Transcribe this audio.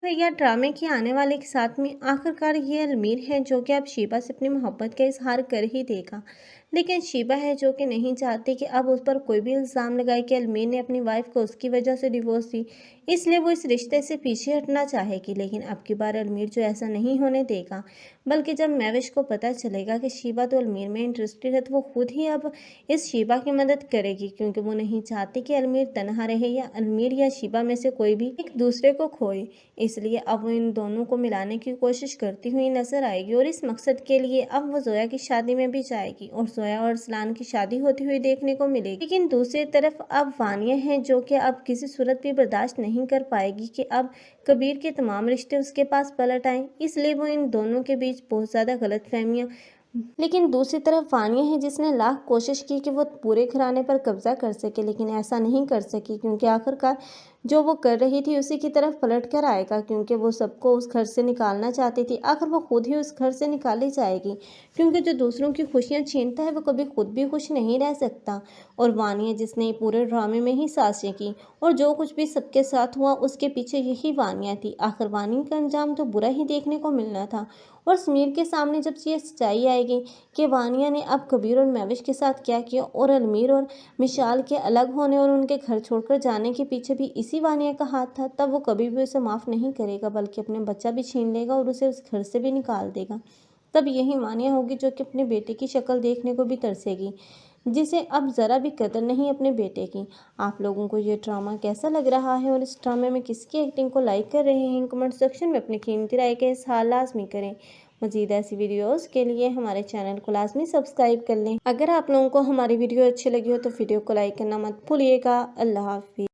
भैया ड्रामे के आने वाले के साथ में आखिरकार ये अलमीर है जो कि अब शीबा से अपनी मोहब्बत का इजहार कर ही देगा। लेकिन शीबा है जो कि नहीं चाहती कि अब उस पर कोई भी इल्ज़ाम लगाए कि अलमीर ने अपनी वाइफ को उसकी वजह से डिवोर्स दी, इसलिए वो इस रिश्ते से पीछे हटना चाहेगी। लेकिन अब की बार अलमीर जो ऐसा नहीं होने देगा, बल्कि जब महविश को पता चलेगा कि शीबा तो अलमीर में इंटरेस्टेड है तो वो खुद ही अब इस शीबा की मदद करेगी, क्योंकि वो नहीं चाहती कि अलमीर तनहा रहे या अलमीर या शीबा में से कोई भी एक दूसरे को खोए। इसलिए अब वो इन दोनों को मिलाने की कोशिश करती हुई नजर आएगी और इस मकसद के लिए अब वो जोया की शादी में भी जाएगी और जोया और अरसलान की शादी होती हुई देखने को मिलेगी। लेकिन दूसरी तरफ अब वानिया है जो कि अब किसी सूरत भी बर्दाश्त नहीं कर पाएगी कि अब कबीर के तमाम रिश्ते उसके पास पलट आए, इसलिए वो इन दोनों के बीच बहुत ज़्यादा गलतफहमियां। लेकिन दूसरी तरफ वानिया है जिसने लाख कोशिश की कि वो पूरे घराने पर कब्जा कर सके, लेकिन ऐसा नहीं कर सकी, क्योंकि आखिरकार जो वो कर रही थी उसी की तरफ पलट कर आएगा, क्योंकि वो सबको उस घर से निकालना चाहती थी। आखिर वो खुद ही उस घर से निकाली जाएगी, क्योंकि जो दूसरों की खुशियां छीनता है वो कभी खुद भी खुश नहीं रह सकता। और वानिया जिसने पूरे ड्रामे में ही साजिशें की और जो कुछ भी सबके साथ हुआ उसके पीछे यही वानिया थी। आखिर वानिया का अंजाम तो बुरा ही देखने को मिलना था। और समीर के सामने जब ये सच्चाई आएगी कि वानिया ने अब कबीर और महविश के साथ क्या किया और अलमीर और मिशाल के अलग होने और उनके घर छोड़कर जाने के पीछे भी इसी वानिया का हाथ था, तब वो कभी भी उसे माफ़ नहीं करेगा, बल्कि अपने बच्चा भी छीन लेगा और उसे उस घर से भी निकाल देगा। तब यही वानिया होगी जो कि अपने बेटे की शक्ल देखने को भी तरसेगी, जिसे अब ज़रा भी कदर नहीं अपने बेटे की। आप लोगों को ये ड्रामा कैसा लग रहा है और इस ड्रामे में किसकी एक्टिंग को लाइक कर रहे हैं, कमेंट सेक्शन में अपनी कीमती राय का इज़हार लाजमी करें। मज़ीद ऐसी वीडियोस के लिए हमारे चैनल को लाजमी सब्सक्राइब कर लें। अगर आप लोगों को हमारी वीडियो अच्छी लगी हो तो वीडियो को लाइक करना मत भूलिएगा। अल्लाह हाफिज़।